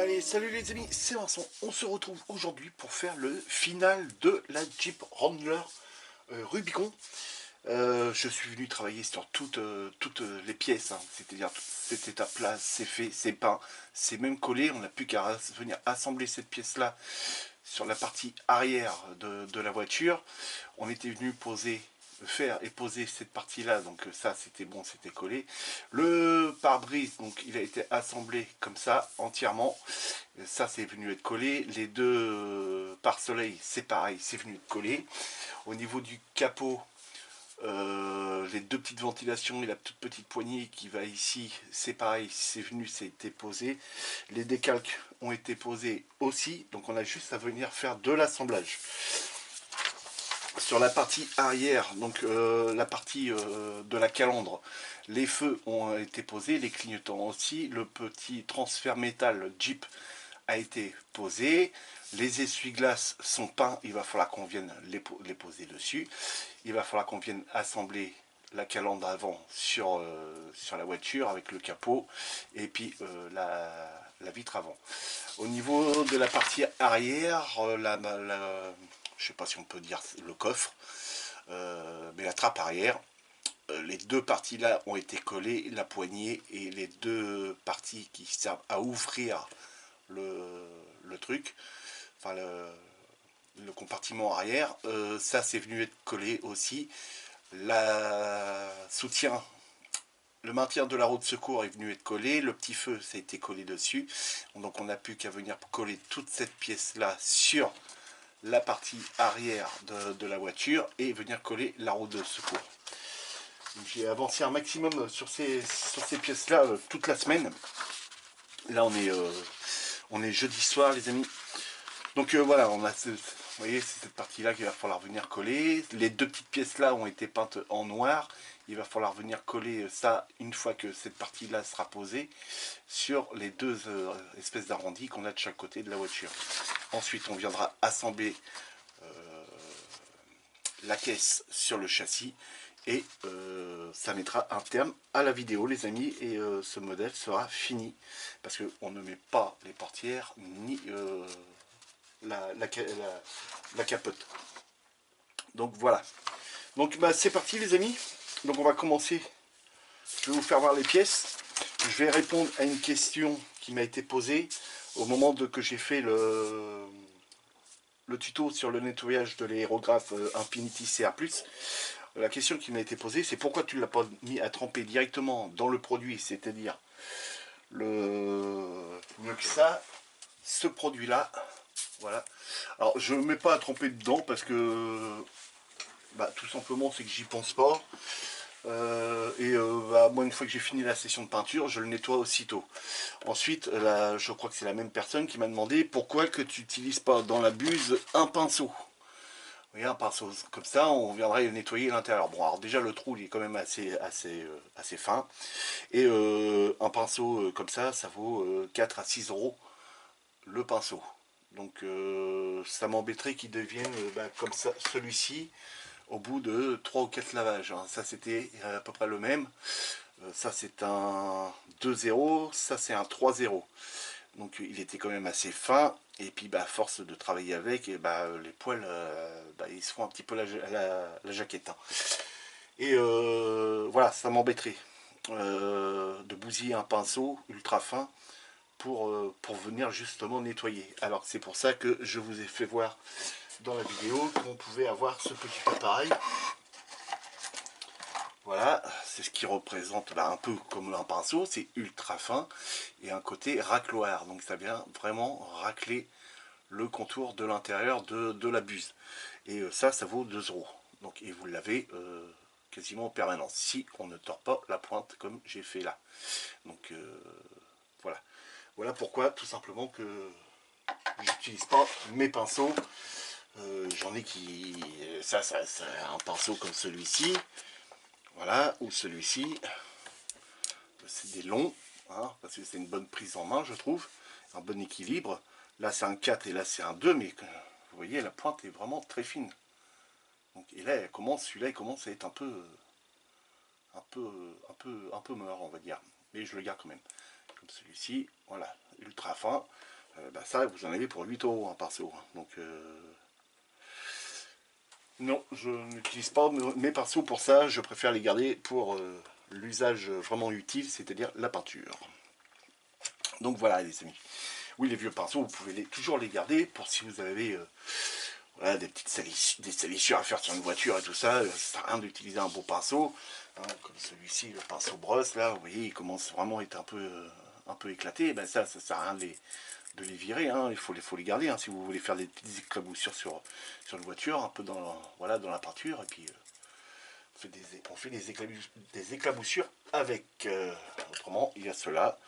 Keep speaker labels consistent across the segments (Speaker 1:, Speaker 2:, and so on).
Speaker 1: Allez, salut les amis, c'est Vincent. On se retrouve aujourd'hui pour faire le final de la Jeep Wrangler Rubicon. Je suis venu travailler sur toutes les pièces, hein. C'est-à-dire cette étape-là, c'est fait, c'est peint, c'est même collé. On n'a plus qu'à venir assembler cette pièce-là sur la partie arrière de la voiture. On était venu faire et poser cette partie là, donc ça c'était bon, c'était collé. Le pare-brise, donc il a été assemblé comme ça entièrement, ça c'est venu être collé. Les deux pare-soleil, c'est pareil, c'est venu être collé. Au niveau du capot, les deux petites ventilations et la toute petite poignée qui va ici, c'est pareil, c'est venu, c'est été posé. Les décalques ont été posés aussi, donc on a juste à venir faire de l'assemblage. Sur la partie arrière, donc la partie de la calandre, les feux ont été posés, les clignotants aussi, le petit transfert métal Jeep a été posé, les essuie-glaces sont peints, il va falloir qu'on vienne les poser dessus, il va falloir qu'on vienne assembler la calandre avant sur la voiture avec le capot et puis la vitre avant. Au niveau de la partie arrière, je sais pas si on peut dire le coffre, mais la trappe arrière, les deux parties là ont été collées, la poignée et les deux parties qui servent à ouvrir le truc, enfin le compartiment arrière, ça c'est venu être collé aussi. La soutien, le maintien de la roue de secours est venu être collé, le petit feu ça a été collé dessus, donc on n'a plus qu'à venir coller toute cette pièce là sur la partie arrière de la voiture et venir coller la roue de secours. J'ai avancé un maximum sur ces pièces là toute la semaine. Là on est jeudi soir les amis, donc voilà, on a vous voyez, c'est cette partie là qu'il va falloir venir coller. Les deux petites pièces là ont été peintes en noir, il va falloir venir coller ça une fois que cette partie là sera posée sur les deux espèces d'arrondis qu'on a de chaque côté de la voiture. Ensuite on viendra assembler la caisse sur le châssis et ça mettra un terme à la vidéo les amis, et ce modèle sera fini parce qu'on ne met pas les portières ni la capote. Donc voilà, donc bah, c'est parti les amis. Donc on va commencer, je vais vous faire voir les pièces, je vais répondre à une question qui m'a été posée au moment que j'ai fait le tuto sur le nettoyage de l'aérographe Infinity CR+. La question qui m'a été posée, c'est pourquoi tu ne l'as pas mis à tremper directement dans le produit, c'est-à-dire mieux que ça, ce produit-là. Voilà. Alors je ne mets pas à tremper dedans parce que bah, tout simplement c'est que j'y pense pas. Bah, moi une fois que j'ai fini la session de peinture, je le nettoie aussitôt. Ensuite, là, je crois que c'est la même personne qui m'a demandé pourquoi que tu n'utilises pas dans la buse un pinceau. Vous voyez, un pinceau comme ça, on viendrait nettoyer l'intérieur. Bon, alors déjà le trou il est quand même assez fin. Et un pinceau comme ça vaut 4 à 6 euros le pinceau. Donc ça m'embêterait qu'il devienne bah, comme ça, celui-ci, au bout de 3 ou 4 lavages. Hein. Ça c'était à peu près le même. Ça c'est un 2-0, ça c'est un 3-0. Donc il était quand même assez fin. Et puis bah, à force de travailler avec, et bah, les poils bah, ils se font un petit peu la jaquette. Hein. Et voilà, ça m'embêterait de bousiller un pinceau ultra fin pour venir justement nettoyer. Alors c'est pour ça que je vous ai fait voir dans la vidéo qu'on pouvait avoir ce petit appareil. Voilà, c'est ce qui représente là, un peu comme un pinceau, c'est ultra fin et un côté racloir, donc ça vient vraiment racler le contour de l'intérieur de la buse. Et ça vaut 2 euros. Donc, et vous l'avez quasiment en permanence, si on ne tord pas la pointe comme j'ai fait là. Donc voilà. Voilà pourquoi tout simplement que j'utilise pas mes pinceaux. J'en ai qui... Ça, un pinceau comme celui-ci. Voilà, ou celui-ci. C'est des longs, hein, parce que c'est une bonne prise en main, je trouve. Un bon équilibre. Là, c'est un 4 et là, c'est un 2, mais vous voyez, la pointe est vraiment très fine. Donc, et là, celui-là, il commence à être un peu mort, on va dire. Mais je le garde quand même. Comme celui-ci, voilà, ultra fin. Bah ça, vous en avez pour 8 € un pinceau. Donc, non, je n'utilise pas mes pinceaux pour ça. Je préfère les garder pour l'usage vraiment utile, c'est-à-dire la peinture. Donc voilà, les amis. Oui, les vieux pinceaux, vous pouvez toujours les garder pour si vous avez voilà, des salissures à faire sur une voiture et tout ça. Ça sert à rien d'utiliser un beau pinceau. Hein, comme celui-ci, le pinceau brosse, là, vous voyez, il commence vraiment à être un peu éclaté. Ben ça sert à rien de les virer. Hein. Il faut les garder hein, si vous voulez faire des petites éclaboussures sur une voiture, un peu voilà, dans la peinture. Et puis, on fait des éclaboussures avec. Autrement, il y a cela.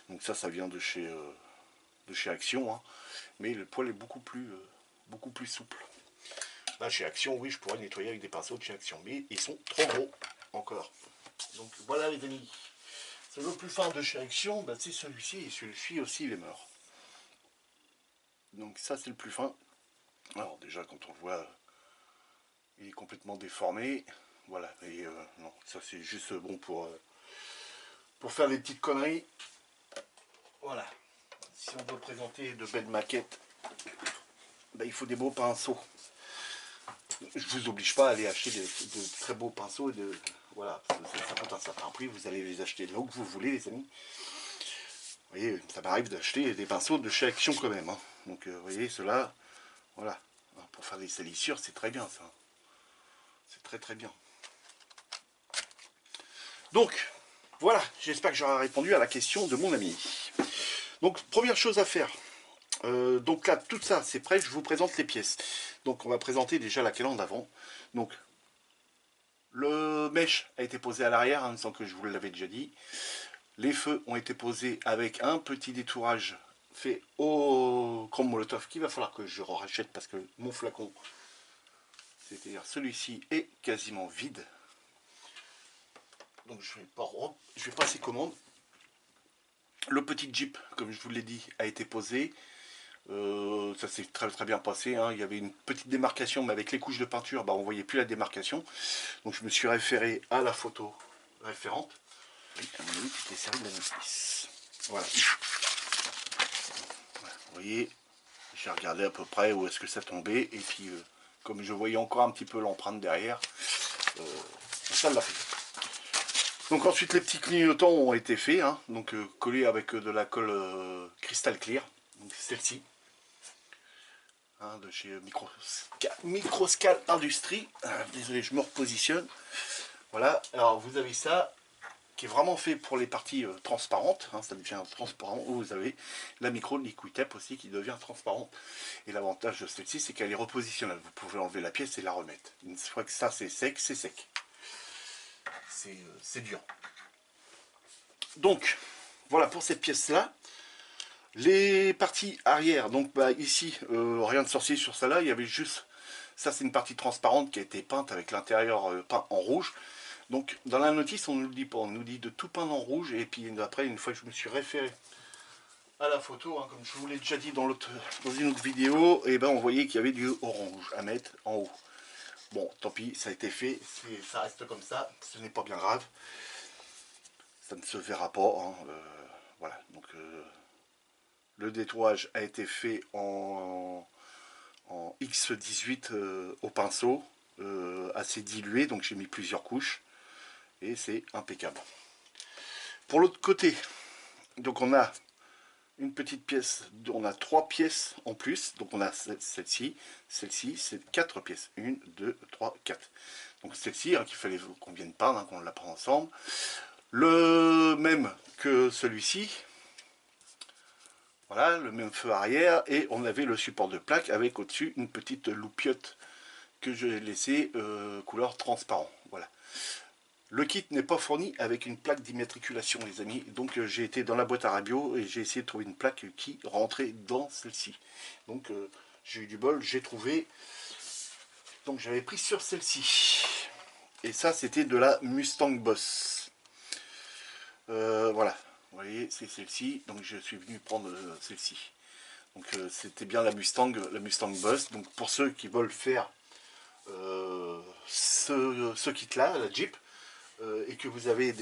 Speaker 1: Donc ça vient de chez Action. Hein. Mais le poil est beaucoup plus souple. Là, chez Action, oui, je pourrais nettoyer avec des pinceaux de chez Action, mais ils sont trop gros encore. Donc voilà les amis. C'est le plus fin de chez Action, bah, c'est celui-ci, et celui-ci aussi il est mort. Donc ça c'est le plus fin. Alors déjà quand on le voit, il est complètement déformé. Voilà, et non, ça c'est juste bon pour faire des petites conneries. Voilà. Si on veut présenter de belles maquettes, bah, il faut des beaux pinceaux. Je vous oblige pas à aller acheter de très beaux pinceaux. Voilà, ça coûte un certain prix. Vous allez les acheter là où vous voulez, les amis. Vous voyez, ça m'arrive d'acheter des pinceaux de chez Action quand même. Hein. Donc, vous voyez, ceux-là, voilà. Pour faire des salissures, c'est très bien, ça. C'est très très bien. Donc, voilà. J'espère que j'aurai répondu à la question de mon ami. Donc, première chose à faire. Donc là, tout ça, c'est prêt. Je vous présente les pièces. Donc, on va présenter déjà la calandre avant. Donc, le mèche a été posé à l'arrière, hein, sans que je vous l'avais déjà dit. Les feux ont été posés avec un petit détourage fait au chrome molotov qu'il va falloir que je rachète parce que mon flacon, c'est-à-dire celui-ci, est quasiment vide. Donc je vais passer commande. Le petit Jeep, comme je vous l'ai dit, a été posé. Ça s'est très très bien passé. Hein. Il y avait une petite démarcation, mais avec les couches de peinture, bah, on ne voyait plus la démarcation. Donc je me suis référé à la photo référente. Oui, à mon avis, tu t'es servi de la notice. Voilà. Vous voyez, j'ai regardé à peu près où est-ce que ça tombait. Et puis, comme je voyais encore un petit peu l'empreinte derrière, ça l'a fait. Donc ensuite, les petits clignotants ont été faits. Hein, donc collés avec de la colle Crystal Clear. Donc celle-ci. Hein, de chez Microscal Industries. Désolé, je me repositionne. Voilà, alors vous avez ça qui est vraiment fait pour les parties transparentes, hein, ça devient transparent, où vous avez la micro liquid tape aussi qui devient transparente. Et l'avantage de celle-ci, c'est qu'elle est repositionnelle. Vous pouvez enlever la pièce et la remettre. Une fois que ça c'est sec, c'est sec. C'est dur. Donc, voilà pour cette pièce-là. Les parties arrière, donc bah, ici, rien de sorcier sur celle-là, il y avait juste, ça c'est une partie transparente qui a été peinte avec l'intérieur peint en rouge. Donc dans la notice on ne nous le dit pas, on nous dit de tout peindre en rouge, et puis après une fois que je me suis référé à la photo, hein, comme je vous l'ai déjà dit dans une autre vidéo, et ben on voyait qu'il y avait du orange à mettre en haut. Bon, tant pis, ça a été fait, ça reste comme ça, ce n'est pas bien grave, ça ne se verra pas, hein, voilà, donc le détourage a été fait en X18 au pinceau, assez dilué, donc j'ai mis plusieurs couches, et c'est impeccable. Pour l'autre côté, donc on a une petite pièce, on a 3 pièces en plus, donc on a celle-ci, c'est 4 pièces, 1, 2, 3, 4. Donc celle-ci, hein, qu'il fallait qu'on vienne peindre, hein, qu'on la prend ensemble. Le même que celui-ci, voilà, le même feu arrière, et on avait le support de plaque avec au-dessus une petite loupiote que j'ai laissée couleur transparent, voilà. Le kit n'est pas fourni avec une plaque d'immatriculation, les amis. Donc j'ai été dans la boîte à radio et j'ai essayé de trouver une plaque qui rentrait dans celle-ci. Donc j'ai eu du bol, j'ai trouvé. Donc j'avais pris sur celle-ci. Et ça c'était de la Mustang Boss. Voilà, vous voyez, c'est celle-ci. Donc je suis venu prendre celle-ci. Donc c'était bien la Mustang Boss. Donc pour ceux qui veulent faire ce kit-là, la Jeep, et que vous avez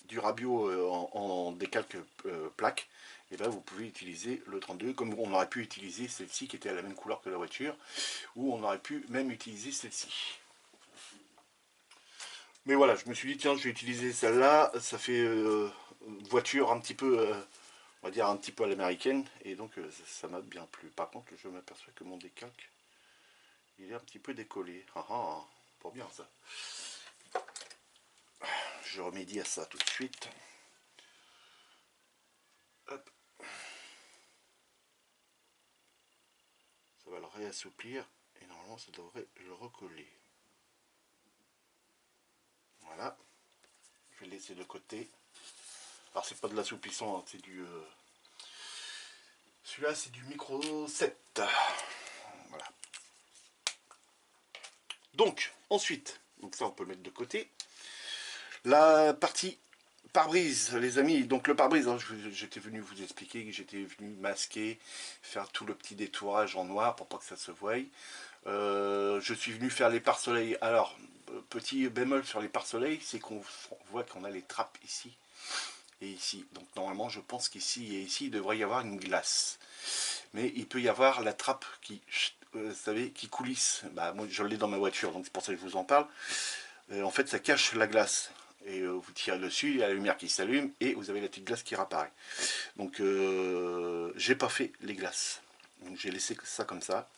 Speaker 1: du Rabio en décalque plaque, et ben vous pouvez utiliser le 32, comme on aurait pu utiliser celle-ci qui était à la même couleur que la voiture, ou on aurait pu même utiliser celle-ci. Mais voilà, je me suis dit, tiens, je vais utiliser celle-là, ça fait voiture un petit peu, on va dire un petit peu à l'américaine, et donc ça m'a bien plu. Par contre, je m'aperçois que mon décalque, il est un petit peu décollé. Ah ah, pas bien ça. Je remédie à ça tout de suite. Hop. Ça va le réassouplir, et normalement ça devrait le recoller. Voilà. Je vais le laisser de côté. Alors c'est pas de l'assouplissant, hein, c'est du... celui-là c'est du micro 7. Voilà. Donc, ensuite, donc ça on peut le mettre de côté. La partie pare-brise, les amis. Donc le pare-brise, hein, j'étais venu vous expliquer que j'étais venu masquer, faire tout le petit détourage en noir pour pas que ça se voie. Je suis venu faire les pare-soleil. Alors, petit bémol sur les pare-soleil, c'est qu'on voit qu'on a les trappes ici et ici. Donc normalement, je pense qu'ici et ici, il devrait y avoir une glace. Mais il peut y avoir la trappe qui, vous savez, qui coulisse. Bah, moi, je l'ai dans ma voiture, donc c'est pour ça que je vous en parle. En fait, ça cache la glace. Et vous tirez dessus, il y a la lumière qui s'allume et vous avez la petite glace qui réapparaît. Donc, j'ai pas fait les glaces. Donc, j'ai laissé ça comme ça.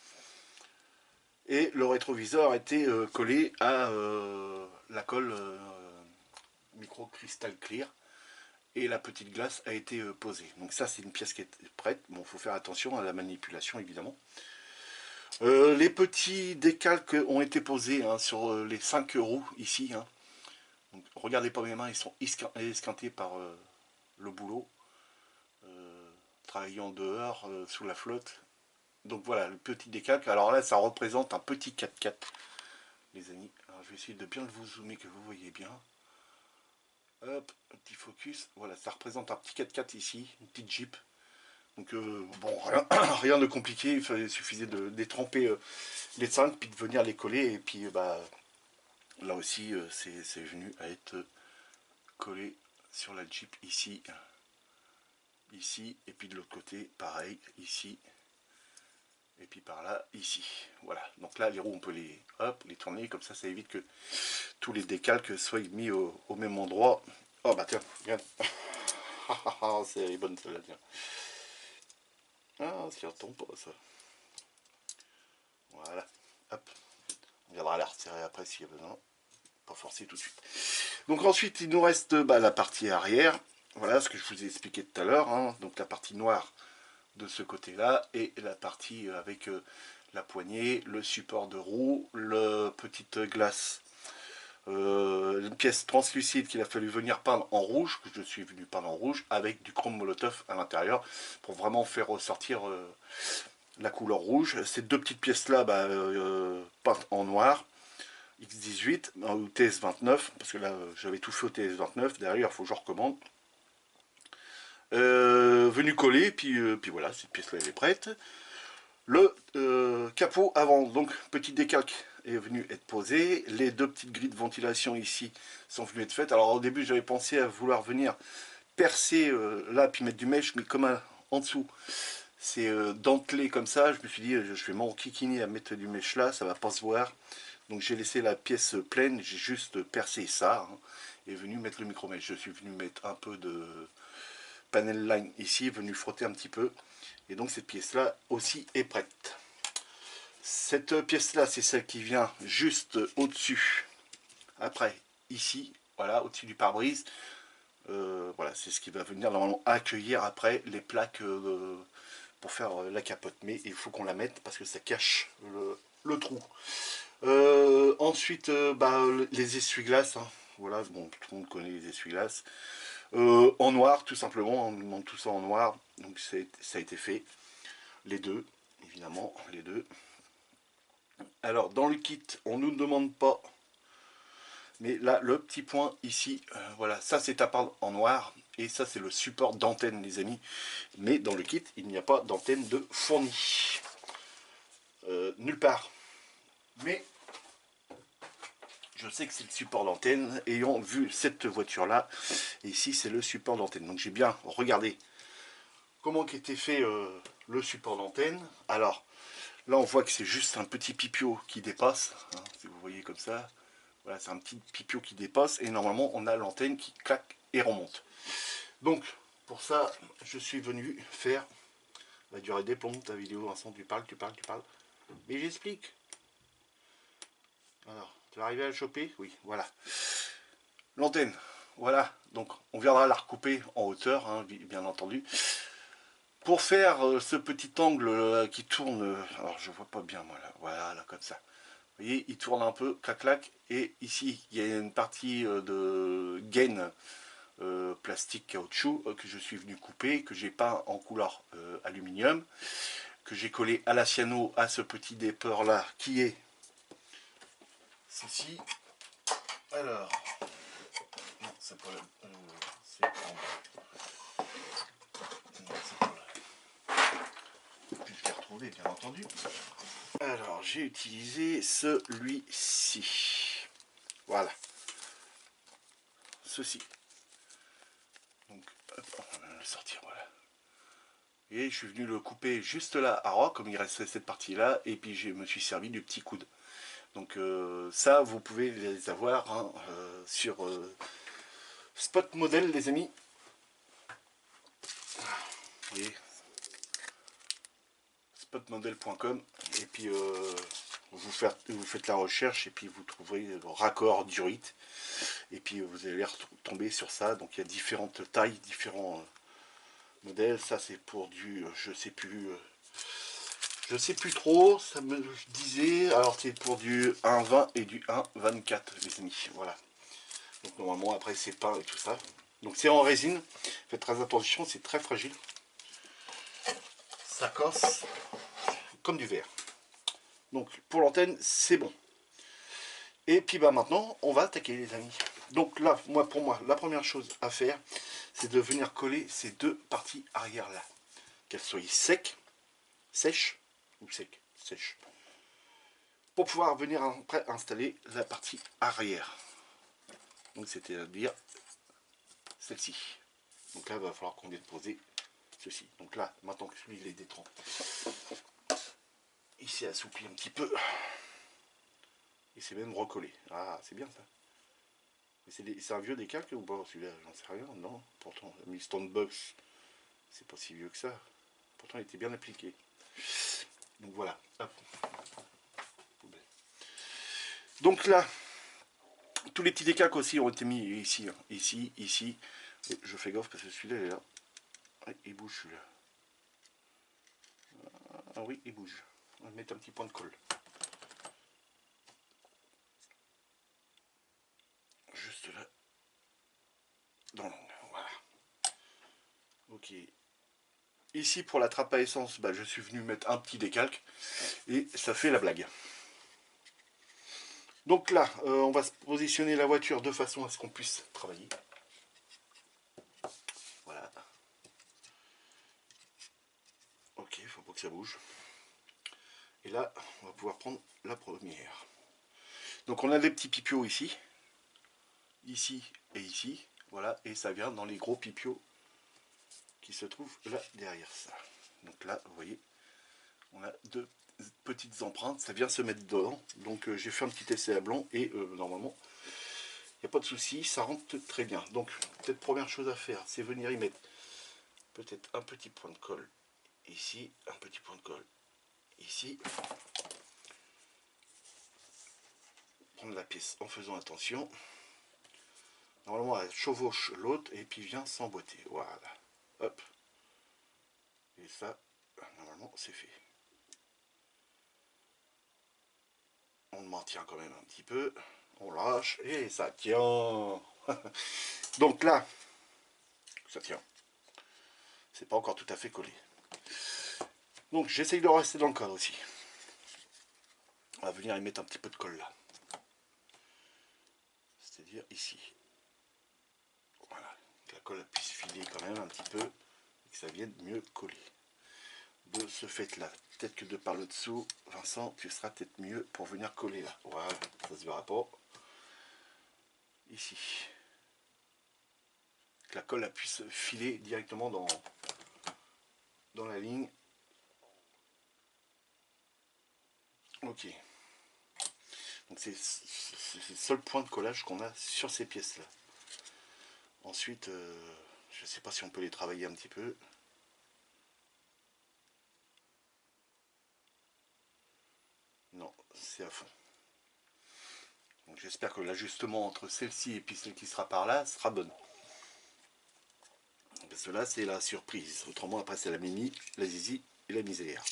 Speaker 1: Et le rétroviseur a été collé à la colle micro cristal clear. Et la petite glace a été posée. Donc ça, c'est une pièce qui est prête. Bon, il faut faire attention à la manipulation, évidemment. Les petits décalques ont été posés hein, sur les 5 roues ici. Hein. Donc, regardez pas mes mains, ils sont esquintés par le boulot. Travaillant dehors, sous la flotte. Donc voilà, le petit décalque. Alors là, ça représente un petit 4x4, les amis. Alors, je vais essayer de bien vous zoomer, que vous voyez bien. Hop, un petit focus. Voilà, ça représente un petit 4x4 ici, une petite Jeep. Donc bon, rien de compliqué, il suffisait de détremper les 5, puis de venir les coller, et puis bah là aussi c'est venu à être collé sur la Jeep ici, ici, et puis de l'autre côté, pareil, ici, et puis par là, ici. Voilà, donc là les roues on peut les, hop, les tourner, comme ça évite que tous les décalques soient mis au même endroit. Oh bah tiens, regarde. C'est bonne celle-là, tiens. Ah, ça retombe pas ça. Voilà, hop. On viendra la retirer après s'il y a besoin. Pas forcer tout de suite. Donc ensuite, il nous reste bah, la partie arrière. Voilà ce que je vous ai expliqué tout à l'heure. Hein. Donc la partie noire de ce côté-là et la partie avec la poignée, le support de roue, la petite glace. Une pièce translucide qu'il a fallu venir peindre en rouge, que je suis venu peindre en rouge, avec du chrome molotov à l'intérieur, pour vraiment faire ressortir la couleur rouge. Ces deux petites pièces-là, bah, peintes en noir, X18 ou TS29, parce que là j'avais tout fait au TS29, derrière il faut que je recommande. Venu coller, puis voilà, cette pièce-là elle est prête. Le capot avant, donc petit décalque est venu être posé. Les deux petites grilles de ventilation ici sont venues être faites. Alors au début j'avais pensé à vouloir venir percer là, puis mettre du mèche, mais comme en dessous c'est dentelé comme ça, je me suis dit je vais m'enquiquiner à mettre du mèche là, ça va pas se voir. Donc j'ai laissé la pièce pleine, j'ai juste percé ça hein, et venu mettre le micro-mèche. Je suis venu mettre un peu de panel line ici, venu frotter un petit peu. Et donc cette pièce-là aussi est prête. Cette pièce-là, c'est celle qui vient juste au-dessus. Après, ici, voilà, au-dessus du pare-brise. Voilà, c'est ce qui va venir normalement accueillir après les plaques pour faire la capote. Mais il faut qu'on la mette parce que ça cache le trou. Ensuite, bah, les essuie-glaces. Hein. Voilà, bon, tout le monde connaît les essuie-glaces. En noir, tout simplement, on nous demande tout ça en noir. Donc ça a été fait. Les deux, évidemment, les deux. Alors, dans le kit, on ne nous demande pas. Mais là, le petit point ici, voilà, ça c'est à peindre en noir. Et ça, c'est le support d'antenne, les amis. Mais dans le kit, il n'y a pas d'antenne de fournie. Nulle part. Mais je sais que c'est le support d'antenne, ayant vu cette voiture là, et ici c'est le support d'antenne. Donc j'ai bien regardé comment qu'était fait le support d'antenne. Alors, là on voit que c'est juste un petit pipio qui dépasse, hein, si vous voyez comme ça. Voilà, c'est un petit pipio qui dépasse et normalement on a l'antenne qui claque et remonte. Donc, pour ça, je suis venu faire la durée des plombs, ta vidéo, Vincent, tu parles. Mais j'explique. Alors, tu vas arriver à le choper? Oui, voilà. L'antenne, voilà. Donc, on viendra la recouper en hauteur, hein, bien entendu. Pour faire ce petit angle qui tourne, alors je vois pas bien moi là, voilà, là, comme ça. Vous voyez, il tourne un peu, clac clac, et ici il y a une partie de gaine plastique caoutchouc que je suis venu couper, que j'ai peint en couleur aluminium, que j'ai collé à la cyano à ce petit dépeur là qui est ceci. Alors, non, c'est pas c'est en bas. Non, c'est pas là. Puis je l'ai retrouvé, bien entendu. Alors, j'ai utilisé celui-ci. Voilà. Ceci. Donc, hop, on va le sortir, voilà. Et je suis venu le couper juste là à ras, comme il restait cette partie-là, et puis je me suis servi du petit coude. Donc ça, vous pouvez les avoir hein, sur Spot Model, les amis. Vous voyez, spotmodel.com, et puis vous faites la recherche, et puis vous trouverez le raccord d'urite, et puis vous allez tomber sur ça. Donc il y a différentes tailles, différents modèles. Ça c'est pour du, je sais plus trop, ça me disait, alors c'est pour du 1,20 et du 1,24 les amis, voilà. Donc normalement après c'est peint et tout ça. Donc c'est en résine, faites très attention, c'est très fragile. Ça casse comme du verre. Donc pour l'antenne c'est bon. Et puis bah maintenant on va attaquer les amis. Donc là, pour moi, la première chose à faire, c'est de venir coller ces deux parties arrière là. Qu'elles soient sèches ou sèches. Pour pouvoir venir après installer la partie arrière. Donc c'est-à-dire celle-ci. Donc là il va falloir qu'on vienne poser ceci. Donc là, maintenant que celui-là est détrempé, il s'est assoupli un petit peu. Et c'est même recollé. Ah, c'est bien ça. C'est un vieux décalque ou pas celui-là? J'en sais rien. Non, pourtant, la mis Stonebugs, c'est pas si vieux que ça. Pourtant, il était bien appliqué. Donc voilà. Hop. Donc là, tous les petits décalques aussi ont été mis ici, hein. Ici. Et je fais gaffe parce que celui-là, il est là. Ouais, il bouge celui-là. Ah oui, il bouge. On va mettre un petit point de colle. Juste là. Dans l'angle, voilà. Ok. Ici, pour la trappe à essence, bah, je suis venu mettre un petit décalque. Et ça fait la blague. Donc là, on va se positionner la voiture de façon à ce qu'on puisse travailler. Voilà. Ok, il faut pas que ça bouge. Et là, on va pouvoir prendre la première. Donc on a des petits pipios ici. Ici et ici. Voilà, et ça vient dans les gros pipios qui se trouvent là derrière ça. Donc là, vous voyez, on a deux petites empreintes. Ça vient se mettre dedans. Donc j'ai fait un petit essai à blanc et normalement, il n'y a pas de souci, ça rentre très bien. Donc peut-être première chose à faire, c'est venir y mettre peut-être un petit point de colle ici, un petit point de colle ici. Prendre la pièce en faisant attention. Normalement elle chevauche l'autre et puis vient s'emboîter. Voilà. Hop. Et ça, normalement c'est fait. On le maintient quand même un petit peu. On lâche et ça tient. Donc là, ça tient. C'est pas encore tout à fait collé. Donc j'essaye de rester dans le cadre aussi. On va venir y mettre un petit peu de colle là. C'est-à-dire ici. Voilà. Que la colle puisse filer quand même un petit peu et que ça vienne mieux coller. De ce fait là, peut-être que de par le dessous, Vincent, tu seras peut-être mieux pour venir coller là. Voilà, ça se verra pas. Ici. Que la colle puisse filer directement dans la ligne. Ok. Donc c'est le seul point de collage qu'on a sur ces pièces là. Ensuite, je ne sais pas si on peut les travailler un petit peu. Non, c'est à fond. Donc j'espère que l'ajustement entre celle-ci et puis celle qui sera par là sera bonne. Parce que là c'est la surprise. Autrement après c'est la mimi, la zizi et la misère.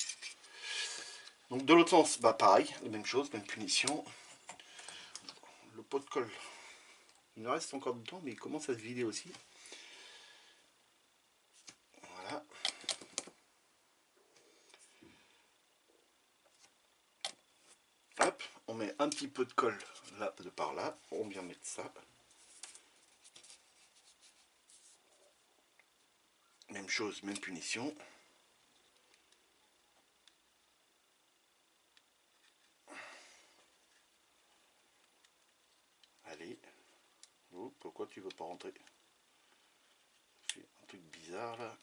Speaker 1: Donc de l'autre sens, bah pareil, la même chose, même punition. Le pot de colle, il en reste encore dedans mais il commence à se vider aussi. Voilà. Hop, on met un petit peu de colle là de par là, on vient mettre ça. Même chose, même punition. Allez. Oh, pourquoi tu veux pas rentrer? C'est un truc bizarre là.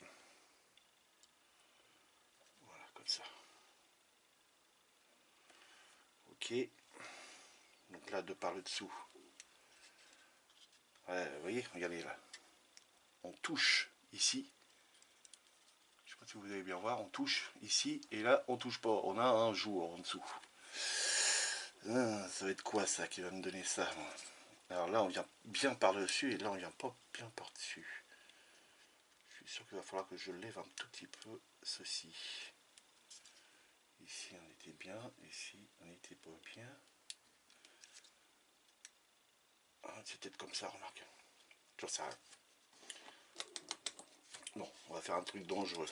Speaker 1: Voilà, comme ça. Ok. Donc là, de par le dessous. Ouais, vous voyez, regardez là. On touche ici. Je sais pas si vous allez bien voir. On touche ici et là, on touche pas. On a un jour en dessous. Ah, ça va être quoi ça qui va me donner ça? Alors là, on vient bien par-dessus et là, on vient pas bien par-dessus. Je suis sûr qu'il va falloir que je lève un tout petit peu ceci. Ici, on était bien. Ici, on n'était pas bien. Ah, c'est peut-être comme ça, remarque. J'en sais rien. Bon, on va faire un truc dangereux.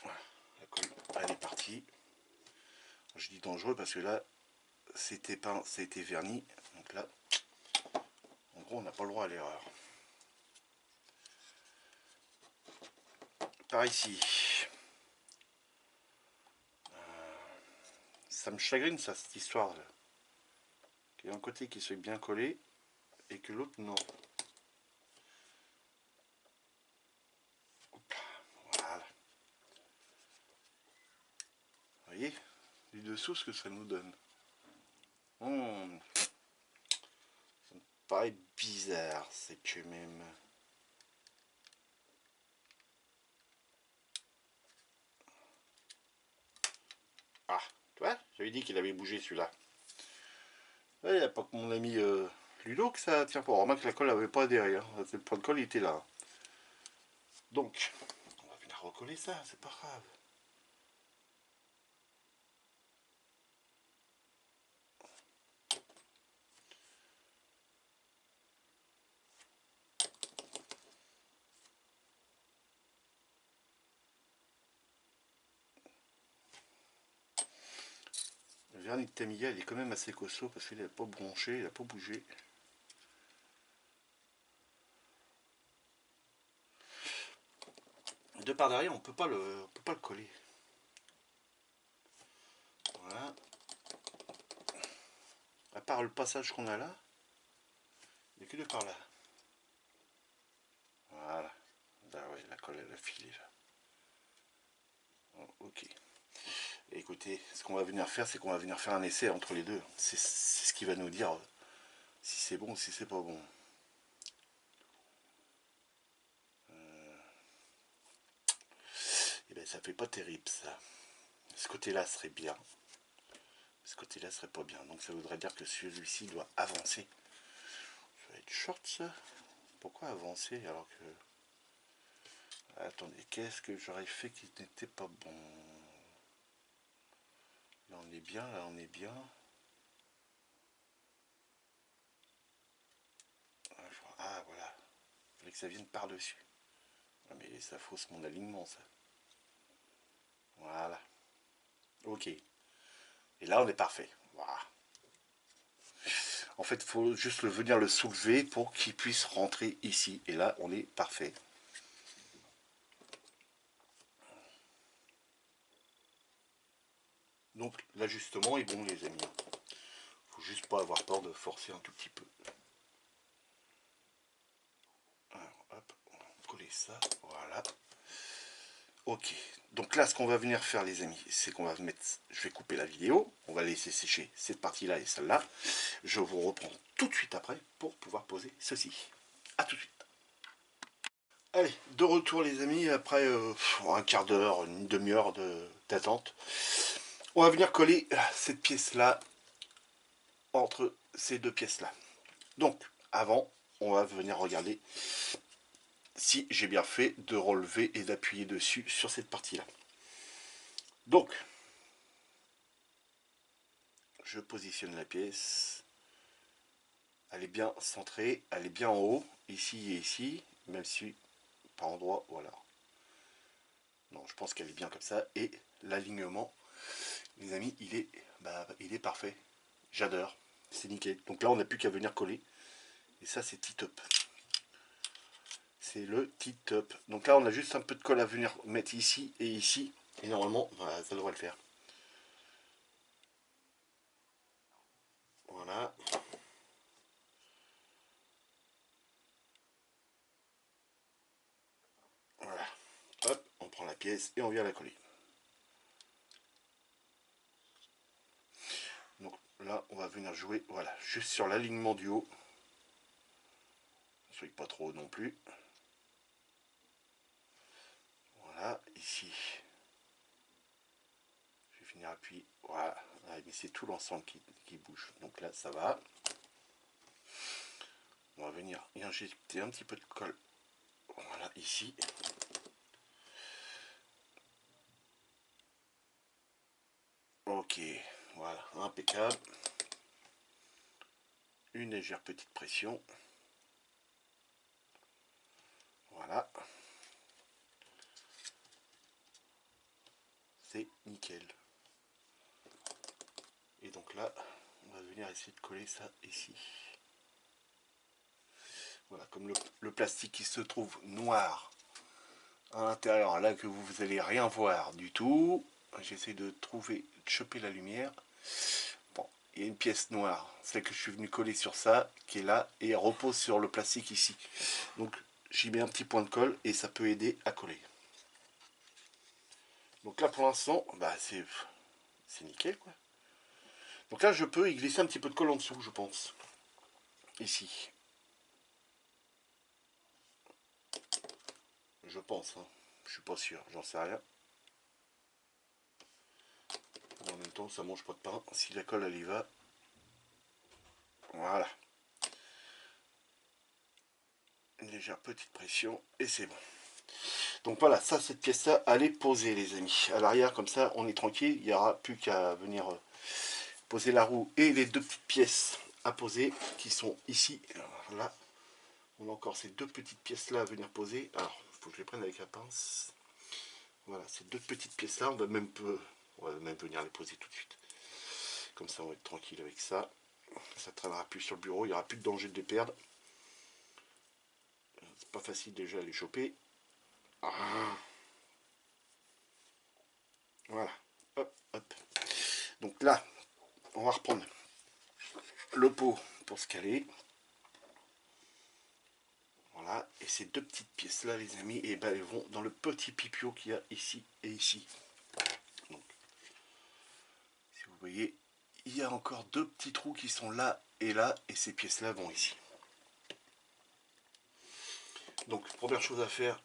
Speaker 1: Voilà, la colle, elle est partie. Je dis dangereux parce que là, c'était peint, c'était verni. Donc là, en gros, on n'a pas le droit à l'erreur. Par ici. Ça me chagrine ça, cette histoire là. Qu'il y ait un côté qui soit bien collé et que l'autre non. Voilà. Vous voyez du dessous ce que ça nous donne. Ça me paraît bizarre, c'est que même. Ah, tu vois, j'avais dit qu'il avait bougé celui-là. Il n'y a pas que mon ami Ludo que ça tient pas. Remarque que la colle n'avait pas adhéré. Hein. Le point de colle il était là. Donc, on va venir recoller ça, c'est pas grave. Le vernis de Tamiya il est quand même assez costaud parce qu'il n'a pas bronché, il n'a pas bougé. De par derrière on peut pas le coller. Voilà. À part le passage qu'on a là, il n'y a que de par là. Voilà. Là ouais, la colle elle a filé là. Bon, ok. Écoutez, ce qu'on va venir faire, c'est qu'on va venir faire un essai entre les deux. C'est ce qui va nous dire si c'est bon ou si c'est pas bon. Et bien ça fait pas terrible ça. Ce côté-là serait bien. Ce côté-là serait pas bien. Donc ça voudrait dire que celui-ci doit avancer. Ça va être short ça. Pourquoi avancer alors que... Attendez, qu'est-ce que j'aurais fait qui n'était pas bon? Là on est bien, là on est bien. Ah voilà. Il fallait que ça vienne par-dessus. Ah, mais ça fausse mon alignement ça. Voilà. Ok. Et là on est parfait. Voilà. En fait, il faut juste venir le soulever pour qu'il puisse rentrer ici. Et là, on est parfait. Donc, l'ajustement est bon, les amis. Faut juste pas avoir peur de forcer un tout petit peu. coller ça, voilà. Ok, donc là ce qu'on va venir faire les amis, c'est qu'on va mettre, je vais couper la vidéo, on va laisser sécher cette partie-là et celle-là. Je vous reprends tout de suite après pour pouvoir poser ceci. A tout de suite. Allez, de retour les amis, après un quart d'heure, une demi-heure d'attente. On va venir coller cette pièce-là entre ces deux pièces-là. Donc, avant, on va venir regarder si j'ai bien fait de relever et d'appuyer dessus sur cette partie-là. Donc, je positionne la pièce. Elle est bien centrée, elle est bien en haut, ici et ici, même si par endroit, voilà. Non, je pense qu'elle est bien comme ça. Et l'alignement, les amis, il est parfait. J'adore, c'est nickel. Donc là, on n'a plus qu'à venir coller. Et ça, c'est tip-top. C'est le tip-top. Donc là, on a juste un peu de colle à venir mettre ici et ici. Et normalement, voilà, ça devrait le faire. Voilà. Voilà. Hop, on prend la pièce et on vient la coller. Donc là, on va venir jouer, voilà, juste sur l'alignement du haut. Soyez pas trop haut non plus. Voilà, ici. Je vais finir appui. Voilà, mais c'est tout l'ensemble qui bouge. Donc là, ça va. On va venir y injecter un petit peu de colle. Voilà, ici. Ok, voilà, impeccable. Une légère petite pression. Voilà. C'est nickel. Et donc là, on va venir essayer de coller ça ici. Voilà, comme le plastique qui se trouve noir à l'intérieur, là que vous n'allez rien voir du tout. J'essaie de trouver, de choper la lumière. Bon, il y a une pièce noire, celle que je suis venu coller sur ça, qui est là, et elle repose sur le plastique ici. Donc j'y mets un petit point de colle et ça peut aider à coller. Donc là pour l'instant, bah c'est nickel quoi. Donc là je peux y glisser un petit peu de colle en dessous, je pense. Ici. Je pense, hein. Je suis pas sûr, j'en sais rien. En même temps, ça mange pas de pain. Si la colle elle y va, voilà. Une légère petite pression et c'est bon. Donc voilà, ça, cette pièce-là, elle est posée, les amis. À l'arrière, comme ça, on est tranquille. Il n'y aura plus qu'à venir poser la roue et les deux petites pièces à poser qui sont ici. Là, on a encore ces deux petites pièces-là à venir poser. Alors, il faut que je les prenne avec la pince. Voilà, ces deux petites pièces-là, on va même venir les poser tout de suite. Comme ça, on va être tranquille avec ça. Ça ne traînera plus sur le bureau, il n'y aura plus de danger de les perdre. C'est pas facile déjà à les choper. Voilà, hop, hop. Donc là, on va reprendre le pot pour se caler. Voilà, et ces deux petites pièces là les amis, et ben elles vont dans le petit pipio qu'il y a ici et ici. Donc, si vous voyez, il y a encore deux petits trous qui sont là, et ces pièces là vont ici. Donc première chose à faire,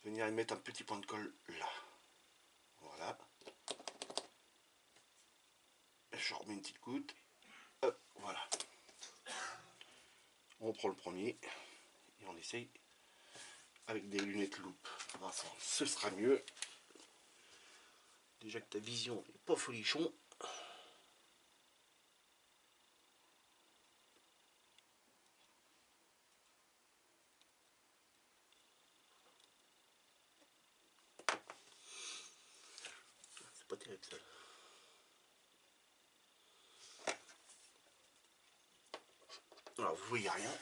Speaker 1: venir y mettre un petit point de colle là. Voilà. Je remets une petite goutte. Hop, voilà. On prend le premier et on essaye avec des lunettes loupe. Vincent, ce sera mieux. Déjà que ta vision n'est pas folichon. C'est pas terrible ça. Alors vous voyez rien.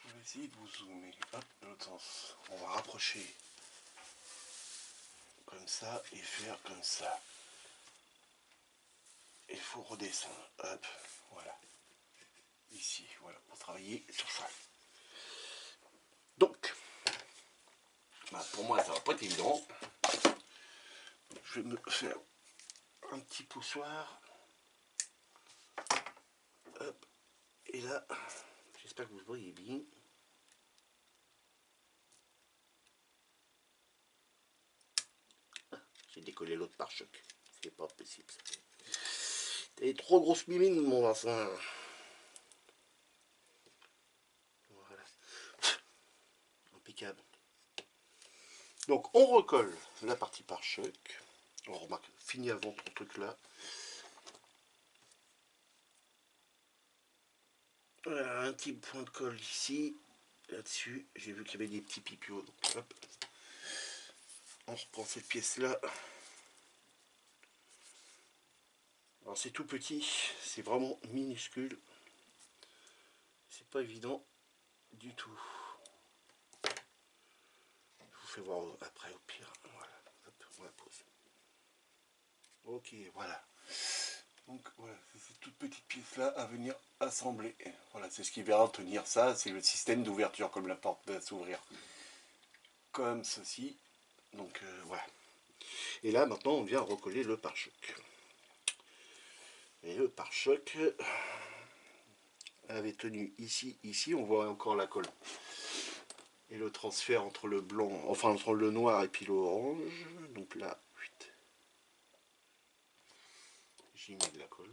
Speaker 1: Je vais essayer de vous zoomer. Hop, de l'autre sens. On va rapprocher comme ça et faire comme ça. Il faut redescendre. Hop, voilà. Ici, voilà, pour travailler sur ça. pour moi ça va pas être évident. Je vais me faire un petit poussoir. Hop. Et là, j'espère que vous voyez bien. J'ai décollé l'autre pare-choc. C'est pas possible. T'as trop grosse mimine, mon Vincent. Voilà. Impeccable. Donc, on recolle la partie pare-choc. On remarque, fini avant ton truc là. Voilà, un petit point de colle ici. Là-dessus, j'ai vu qu'il y avait des petits pipios. Donc, hop. On reprend cette pièce là. Alors c'est tout petit, c'est vraiment minuscule. C'est pas évident du tout. Je vous fais voir après au pire. Voilà, hop, on la pose. Ok, voilà. Donc voilà, c'est cette toute petite pièce là à venir assembler. Voilà, c'est ce qui va tenir ça, c'est le système d'ouverture, comme la porte va s'ouvrir. Comme ceci. Donc voilà. Et là maintenant on vient recoller le pare-choc. Et le pare-choc avait tenu ici, ici, on voit encore la colle. Et le transfert entre le blanc, enfin entre le noir et puis l'orange. Donc là, j'y mets de la colle.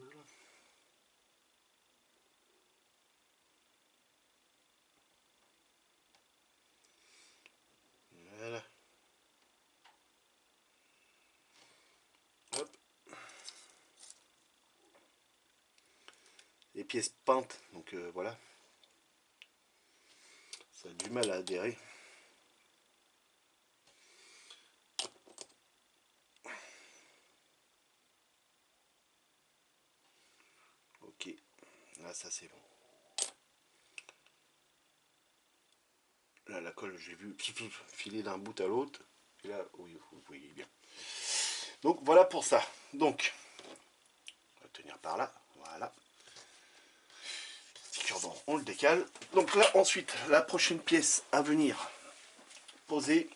Speaker 1: Voilà. Hop. Les pièces peintes, donc voilà. Ça a du mal à adhérer. Ok, là ça c'est bon. Là la colle, j'ai vu filer d'un bout à l'autre. Et là, oui, vous voyez bien. Donc voilà pour ça. Donc, on va tenir par là. Voilà. Cure-dent, on le décale. Donc là, ensuite, la prochaine pièce à venir poser,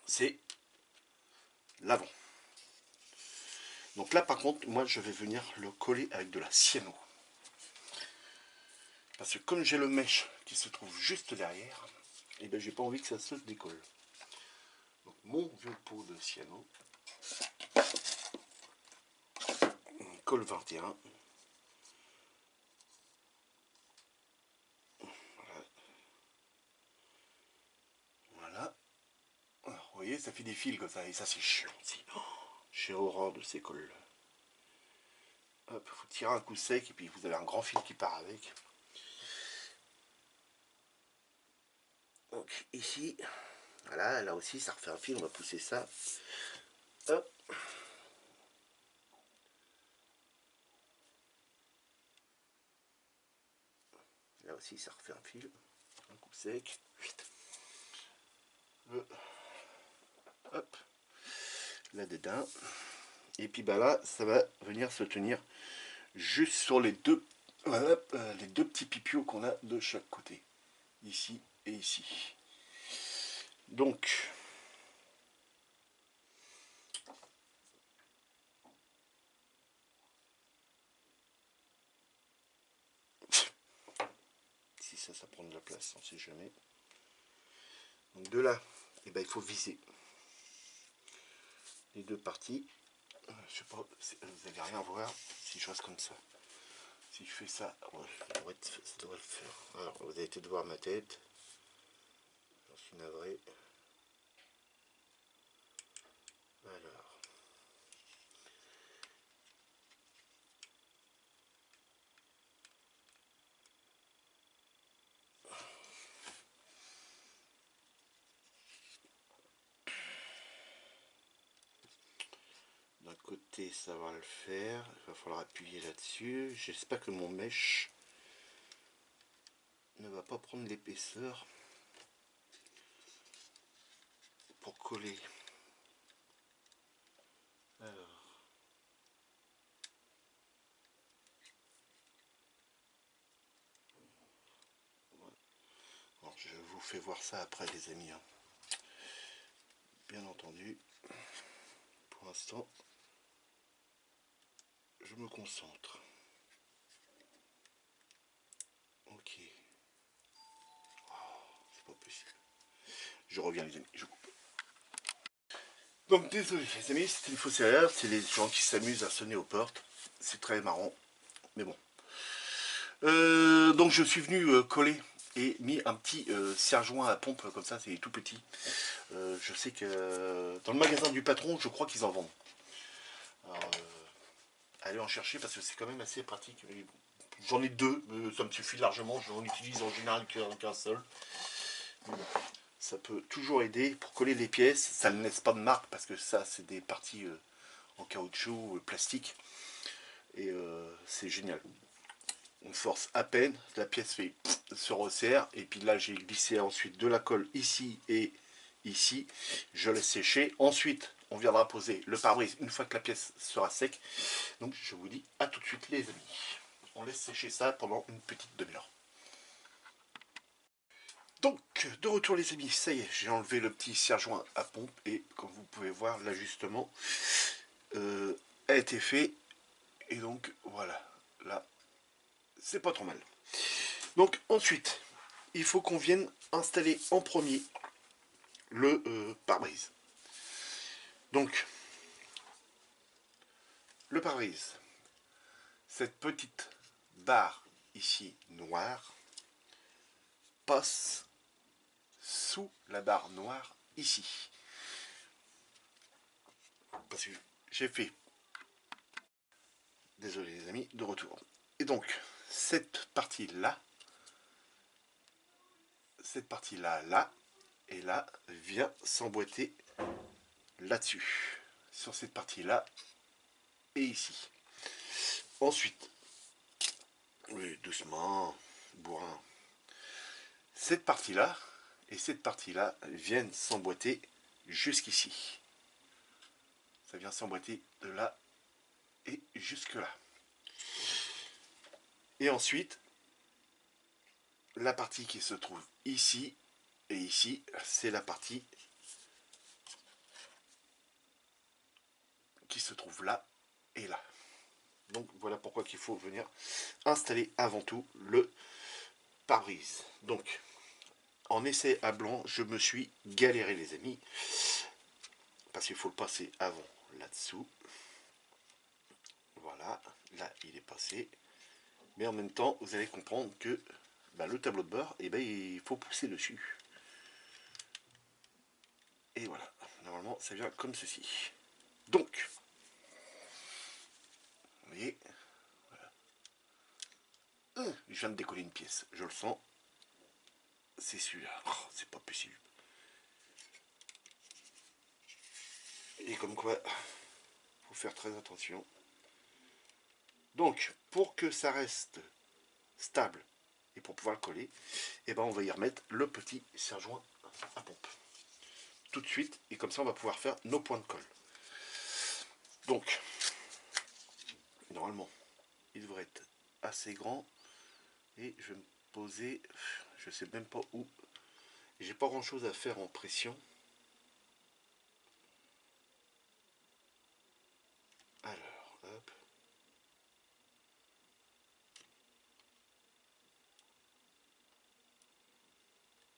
Speaker 1: c'est l'avant. Donc là, par contre, moi, je vais venir le coller avec de la cyano. Parce que comme j'ai le mèche qui se trouve juste derrière, et ben j'ai pas envie que ça se décolle. Donc mon vieux pot de cyano, colle 21. Voilà. Alors, vous voyez, ça fait des fils comme ça, et ça c'est chiant aussi. Oh, j'ai horreur de ces colles. Hop, faut tirer un coup sec et puis vous avez un grand fil qui part avec. Donc ici, voilà, là aussi ça refait un fil, on va pousser ça. Hop. Là aussi ça refait un fil, un coup sec. Hop, là-dedans. Et puis bah là, ça va venir se tenir juste sur les deux petits pipios qu'on a de chaque côté. Ici et ici. Donc, si ça prend de la place, on ne sait jamais. Donc de là, eh ben, il faut viser les deux parties. Je sais pas, vous n'allez rien voir si je reste comme ça. Si je fais ça, ouais, ça devrait le faire. Alors, vous allez peut-être voir ma tête. J'en suis navré. Alors. D'un côté, ça va le faire. Il va falloir appuyer là-dessus. J'espère que mon mèche ne va pas prendre l'épaisseur pour coller. Alors. Alors, je vous fais voir ça après, les amis. bien entendu. Pour l'instant, je me concentre. Ok. Oh, c'est pas possible. Je reviens les amis, je coupe. Donc désolé les amis, c'était une fausse erreur, c'est les gens qui s'amusent à sonner aux portes. C'est très marrant, mais bon. Donc je suis venu coller et mis un petit serre-joint à pompe comme ça, c'est tout petit. Je sais que dans le magasin du patron, je crois qu'ils en vendent. Alors, allez en chercher parce que c'est quand même assez pratique. J'en ai deux, ça me suffit largement, je n'en utilise en général qu'un seul. Mais bon, ça peut toujours aider pour coller les pièces, ça ne laisse pas de marque parce que ça c'est des parties en caoutchouc, plastique. Et c'est génial. On force à peine, la pièce fait se resserre, et puis là j'ai glissé ensuite de la colle ici et ici, je laisse sécher, ensuite on viendra poser le pare-brise une fois que la pièce sera sec. Donc je vous dis à tout de suite les amis, on laisse sécher ça pendant une petite demi-heure. Donc de retour les amis, ça y est, j'ai enlevé le petit serre-joint à pompe et comme vous pouvez voir l'ajustement a été fait, et donc voilà, là c'est pas trop mal. Donc ensuite, il faut qu'on vienne installer en premier le pare-brise. Donc, le pare-brise, cette petite barre ici noire, passe sous la barre noire ici. Parce que j'ai fait, désolé les amis, de retour. Et donc, cette partie-là, là, et là, vient s'emboîter là-dessus, sur cette partie-là, et ici. Ensuite, oui, doucement, bourrin. Cette partie-là et cette partie-là viennent s'emboîter jusqu'ici. Ça vient s'emboîter de là et jusque là. Et ensuite, la partie qui se trouve ici et ici, c'est la partie qui se trouve là et là. Donc voilà pourquoi il faut venir installer avant tout le pare-brise. Donc en essai à blanc, je me suis galéré les amis, parce qu'il faut le passer avant là-dessous. Voilà, là il est passé. Mais en même temps, vous allez comprendre que le tableau de bord, il faut pousser dessus. Et voilà, normalement ça vient comme ceci. Donc, vous voyez, voilà. Je viens de décoller une pièce, je le sens. C'est celui-là, oh, c'est pas possible. Et comme quoi, faut faire très attention. Donc, pour que ça reste stable et pour pouvoir le coller, on va y remettre le petit serre-joint à pompe. Tout de suite, et comme ça on va pouvoir faire nos points de colle. Donc, normalement, il devrait être assez grand. Et je vais me poser, je sais même pas où. J'ai pas grand chose à faire en pression. Alors, hop.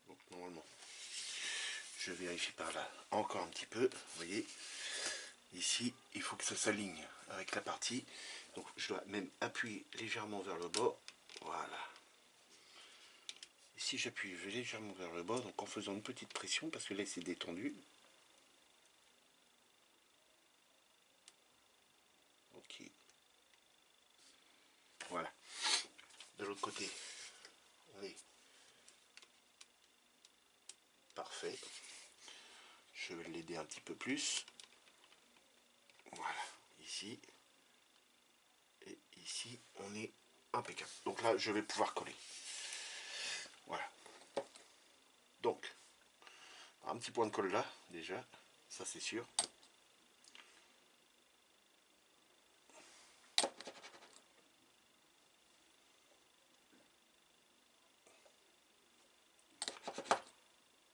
Speaker 1: Donc normalement, je vérifie par là encore un petit peu. Vous voyez, ici, il faut que ça s'aligne avec la partie. Donc je dois même appuyer légèrement vers le bas. Voilà. Ici, j'appuie légèrement vers le bas, donc en faisant une petite pression, parce que là, c'est détendu. Ok. Voilà. De l'autre côté, on est parfait. Je vais l'aider un petit peu plus. Voilà, ici. Et ici, on est impeccable. Donc là, je vais pouvoir coller. Voilà. Donc, un petit point de colle là, déjà. Ça, c'est sûr.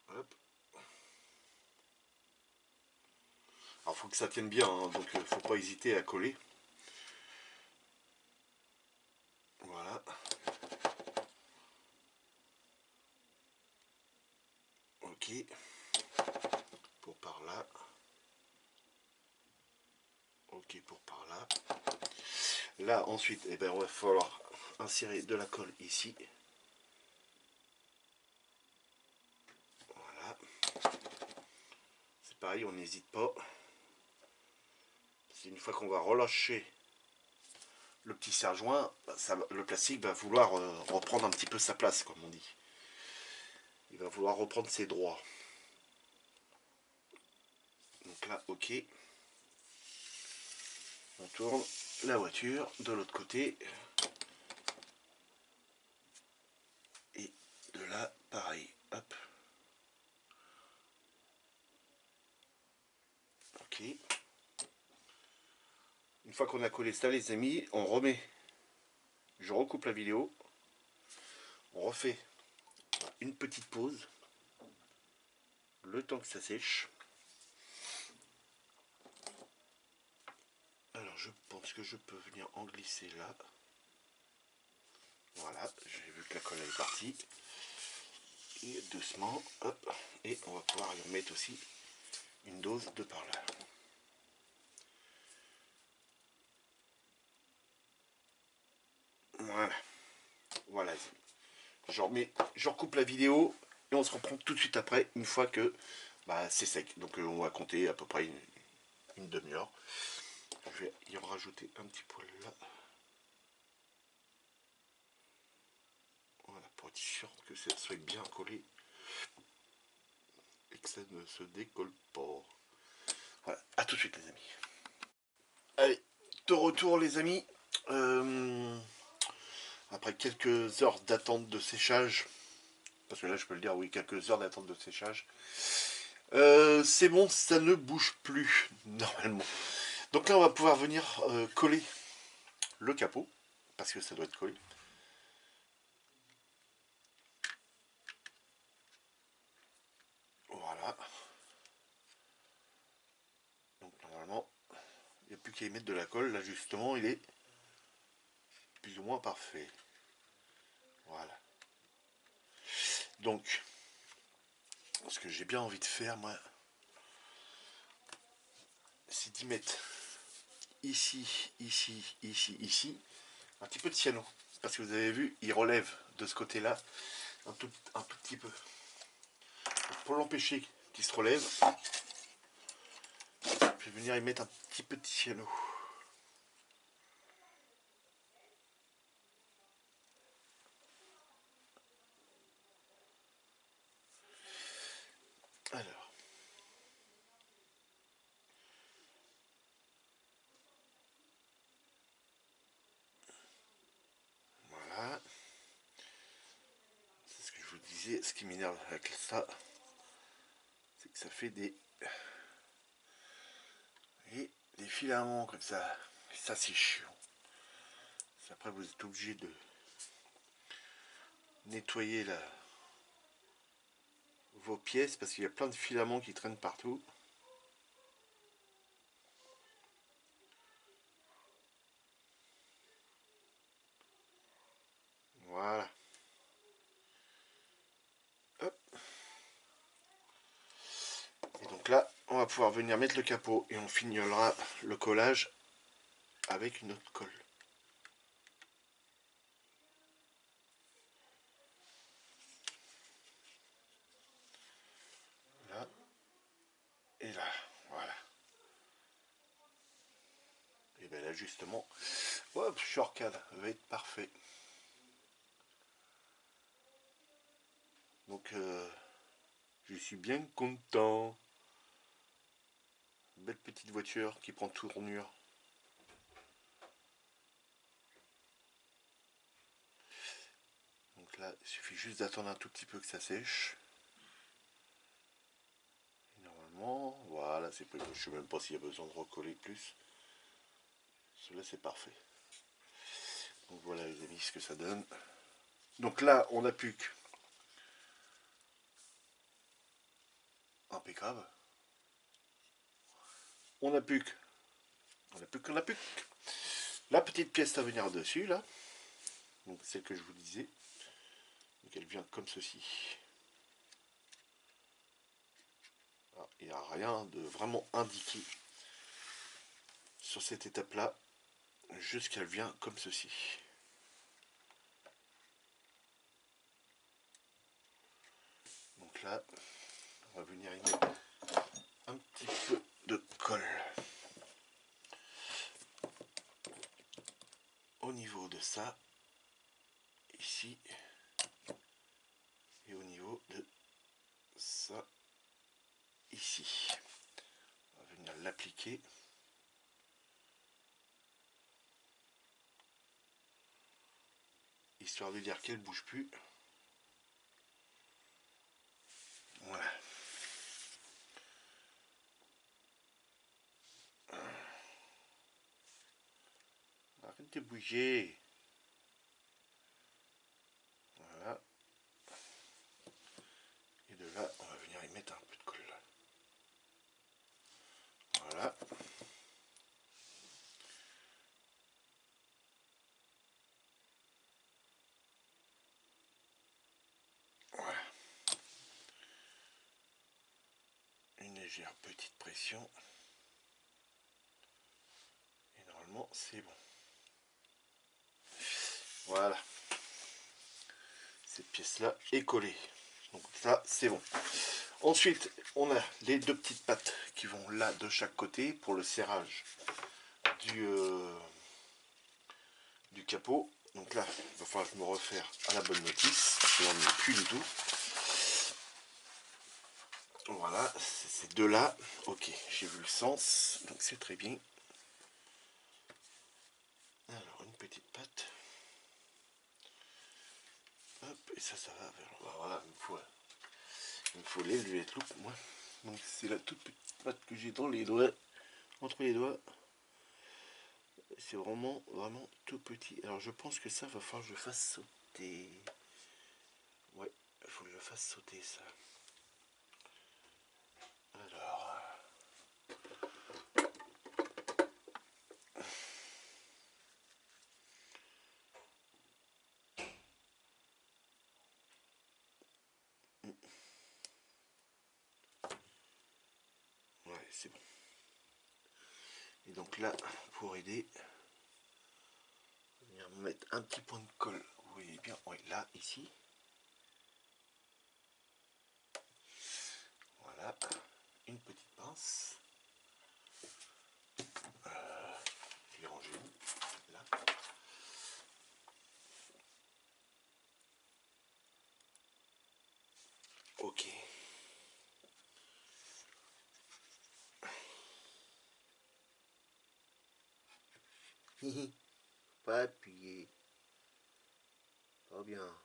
Speaker 1: Hop. que ça tienne bien, hein, donc faut pas hésiter à coller. Voilà. Ok. Pour par là. Ok pour par là. Là ensuite, eh ben, on va falloir insérer de la colle ici. Voilà. C'est pareil, on n'hésite pas. C'est une fois qu'on va relâcher le petit serre-joint, le plastique va vouloir reprendre un petit peu sa place, comme on dit. Il va vouloir reprendre ses droits. Donc là, ok. On tourne la voiture de l'autre côté. Et de là, pareil. Hop. Ok. Une fois qu'on a collé ça, les amis, on remet. Je recoupe la vidéo. On refait une petite pause. Le temps que ça sèche. Alors je pense que je peux venir en glisser là. Voilà, j'ai vu que la colle est partie. Et doucement, hop, et on va pouvoir y remettre aussi une dose de par là. Voilà, voilà. Je recoupe la vidéo et on se reprend tout de suite après, une fois que c'est sec. Donc on va compter à peu près une demi-heure. Je vais y en rajouter un petit poil là. Voilà, pour être sûr que ça soit bien collé et que ça ne se décolle pas. Voilà, à tout de suite les amis. Allez, de retour les amis. Après quelques heures d'attente de séchage, parce que là je peux le dire, oui, quelques heures d'attente de séchage, c'est bon, ça ne bouge plus normalement. Donc là on va pouvoir venir coller le capot, parce que ça doit être collé. Voilà. Donc normalement, il n'y a plus qu'à y mettre de la colle. L'ajustement il est plus ou moins parfait. Voilà. Donc, ce que j'ai bien envie de faire, moi, c'est d'y mettre ici, ici, ici, ici, un petit peu de cyano. Parce que vous avez vu, il relève de ce côté-là un tout petit peu. Donc pour l'empêcher qu'il se relève, je vais venir y mettre un petit peu de cyano. Alors. Voilà. C'est ce que je vous disais. Ce qui m'énerve avec ça, c'est que ça fait des filaments comme ça. Et ça, c'est chiant. Après, vous êtes obligé de nettoyer vos pièces parce qu'il y a plein de filaments qui traînent partout. Voilà. Hop. Et donc là, on va pouvoir venir mettre le capot et on finira le collage avec une autre colle. Là et là, voilà. Et bien là justement, hop, shortcade va être parfait. Donc je suis bien content. Belle petite voiture qui prend tournure. Donc là, il suffit juste d'attendre un tout petit peu que ça sèche. Et normalement, voilà, c'est prévu. Je ne sais même pas s'il y a besoin de recoller plus. Cela c'est parfait. Donc voilà les amis ce que ça donne. Donc là, on n'a plus qu'impeccable. on n'a plus que, on n'a plus que la petite pièce à venir dessus là, donc celle que je vous disais, donc elle vient comme ceci. Alors, il n'y a rien de vraiment indiqué sur cette étape là, juste qu'elle vient comme ceci. Donc là, on va venir y mettre un petit peu de colle au niveau de ça, ici, et au niveau de ça, ici. On va venir l'appliquer. Histoire de dire qu'elle ne bouge plus. Voilà. Arrête de bouger. Voilà. Et de là, on va venir y mettre un peu de colle. Voilà. Voilà. Une légère petite pression. Et normalement, c'est bon. Voilà. Cette pièce-là est collée. Donc ça, c'est bon. Ensuite, on a les deux petites pattes qui vont là de chaque côté pour le serrage du capot. Donc là, il va falloir que je me refaire à la bonne notice. Je n'en ai plus du tout. Voilà, c'est ces deux-là. Ok, j'ai vu le sens, donc c'est très bien. Alors, une petite patte. Hop, et ça va vers... Voilà, il me faut les lunettes loupe, moi. Donc c'est la toute petite patte que j'ai dans les doigts, entre les doigts. C'est vraiment, vraiment tout petit. Alors je pense que ça va falloir que je fasse sauter. Ouais, il faut que je fasse sauter ça. Alors... Ouais, c'est bon. Et donc là, pour aider, on va venir mettre un petit point de colle. Vous voyez bien, ouais, là, ici. Voilà, une petite pince. Je l'ai rangé là. Ok. Pas appuyer. Pas bien.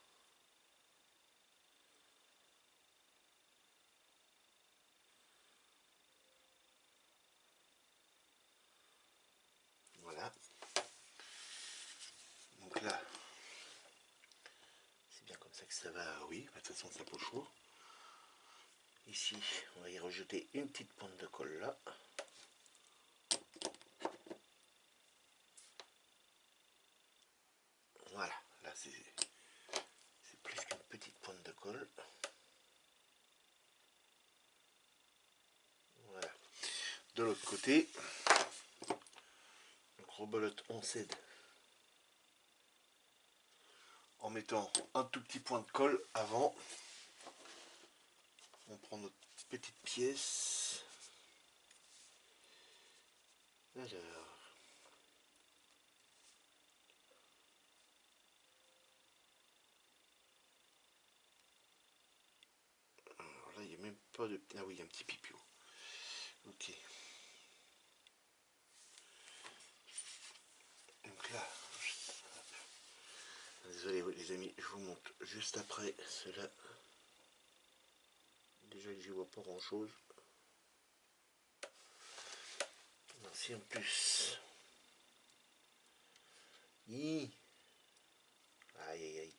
Speaker 1: Voilà. Donc là, c'est bien comme ça que ça va. Oui, de toute façon, ça peut chaud. Ici, on va y rejeter une petite pointe de colle là. Voilà, là c'est plus qu'une petite pointe de colle. Voilà. De l'autre côté, donc rebelote, on cède en mettant un tout petit point de colle avant. On prend notre petite pièce. Alors, là, il n'y a même pas de... Ah oui, il y a un petit pipio. Ok. Donc là, désolé les amis, je vous montre juste après cela. Déjà j'y vois pas grand chose. Si en plus... Aïe aïe aïe.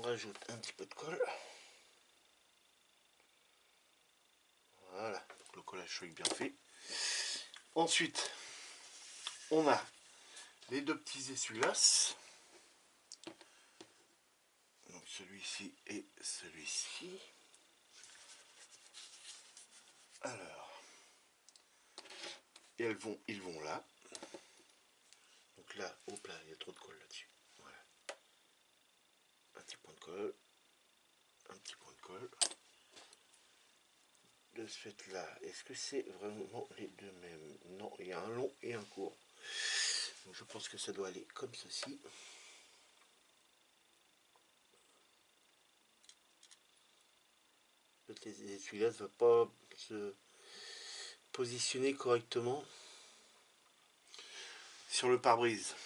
Speaker 1: rajoute un petit peu de colle. Voilà, donc le collage soit bien fait. Ensuite, on a les deux petits essuie-glaces. Donc celui-ci et celui-ci. Alors, et ils vont là. Donc là, hop là, il y a trop de colle là-dessus. Voilà. Un petit point de colle. Un petit point de colle. De ce fait là, est-ce que c'est vraiment les deux mêmes? Non, il y a un long et un court. Donc je pense que ça doit aller comme ceci. Peut-être que les essuie-glaces ne vont pas se positionner correctement sur le pare-brise.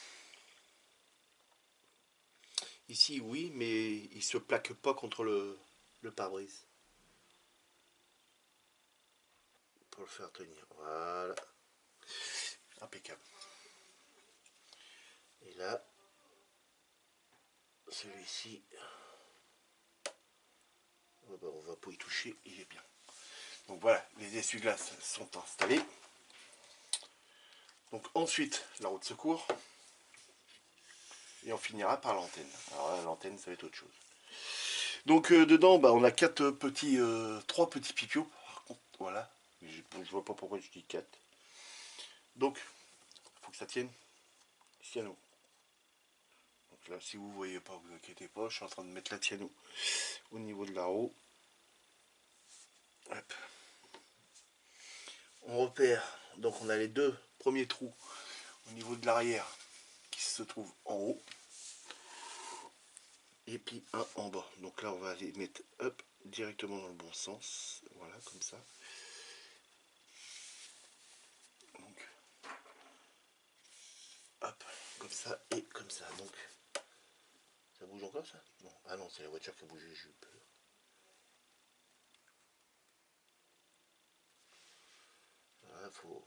Speaker 1: Ici oui, mais il se plaque pas contre le pare-brise. Pour le faire tenir. Voilà. Impeccable. Et là, celui-ci, oh ben, on va pas y toucher, il est bien. Donc voilà, les essuie-glaces sont installés. Donc ensuite, la roue de secours. Et on finira par l'antenne. Alors là, l'antenne, ça va être autre chose. Donc dedans, bah, on a trois petits pipios. Par contre, voilà. Je vois pas pourquoi je dis 4. Donc, il faut que ça tienne. Ciano. Donc là, si vous voyez pas, vous inquiétez pas. Je suis en train de mettre la tiano au niveau de la roue. Hop. On repère. Donc on a les deux premiers trous au niveau de l'arrière qui se trouvent en haut. Et puis un en bas. Donc là, on va les mettre hop, directement dans le bon sens. Voilà, comme ça. Donc, hop, comme ça et comme ça. Donc, ça bouge encore ça? Non. Ah non, c'est la voiture qui a bougé, j'ai eu peur. Voilà, faut...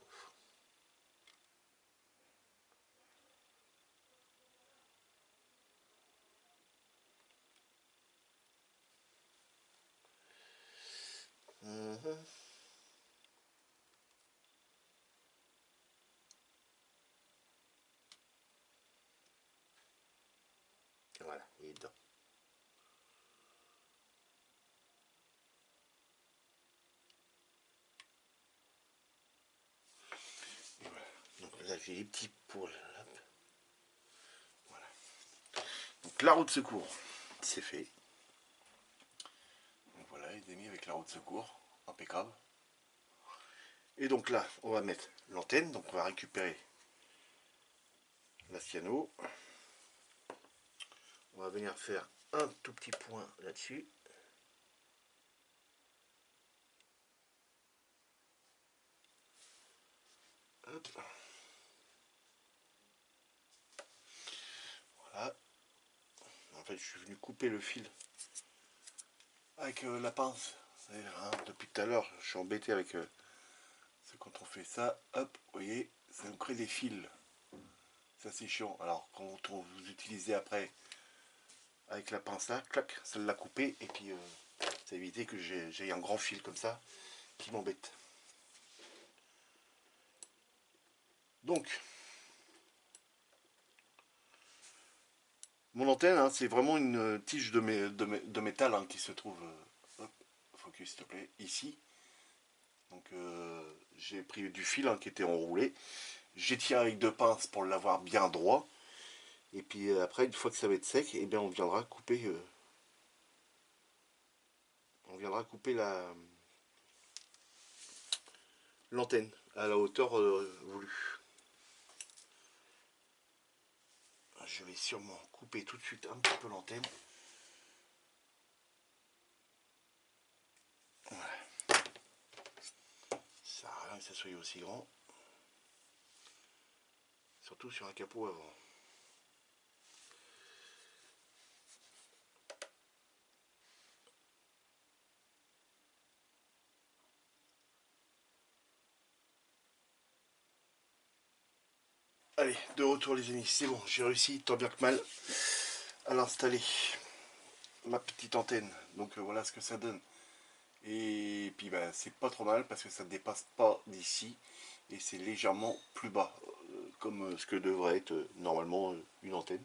Speaker 1: Voilà, il est dedans. Et voilà. Donc là, j'ai les petits pour là. Voilà. Donc la roue de secours, c'est fait. Donc voilà, il est mis avec la roue de secours, impeccable. Et donc là, on va mettre l'antenne, donc on va récupérer la cyano. On va venir faire un tout petit point là-dessus. Hop. Voilà. En fait, je suis venu couper le fil avec la pince. Hein, depuis tout à l'heure, je suis embêté avec... c'est quand on fait ça, hop, vous voyez, ça nous crée des fils. Ça c'est chiant. Alors quand vous utilisez après avec la pince là, clac, ça l'a coupé et puis ça évite que j'ai un grand fil comme ça qui m'embête. Donc, mon antenne, hein, c'est vraiment une tige de métal hein, qui se trouve, hop, focus s'il te plaît, ici. Donc j'ai pris du fil hein, qui était enroulé. J'ai tiré avec deux pinces pour l'avoir bien droit. Et puis après, une fois que ça va être sec, eh bien, on viendra couper l'antenne à la hauteur voulue. Je vais sûrement couper tout de suite un petit peu l'antenne. Voilà. Ça sert à rien que ça soit aussi grand. Surtout sur un capot avant. Allez, de retour les amis, c'est bon, j'ai réussi tant bien que mal à l'installer. ma petite antenne. Donc voilà ce que ça donne. Et puis bah, c'est pas trop mal parce que ça ne dépasse pas d'ici. Et c'est légèrement plus bas. Comme ce que devrait être normalement une antenne,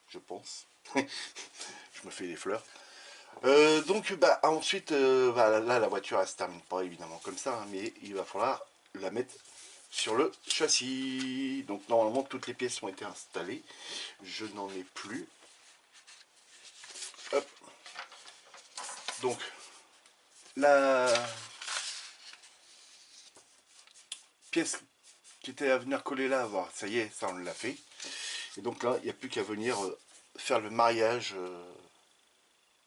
Speaker 1: je pense. Je me fais des fleurs. Donc bah ensuite, bah, là la voiture elle se termine pas évidemment comme ça, hein, mais il va falloir la mettre sur le châssis. Donc normalement toutes les pièces ont été installées. Je n'en ai plus. Hop. Donc la pièce qui était à venir coller là, voilà, ça y est, ça on l'a fait. Et donc là, il n'y a plus qu'à venir faire le mariage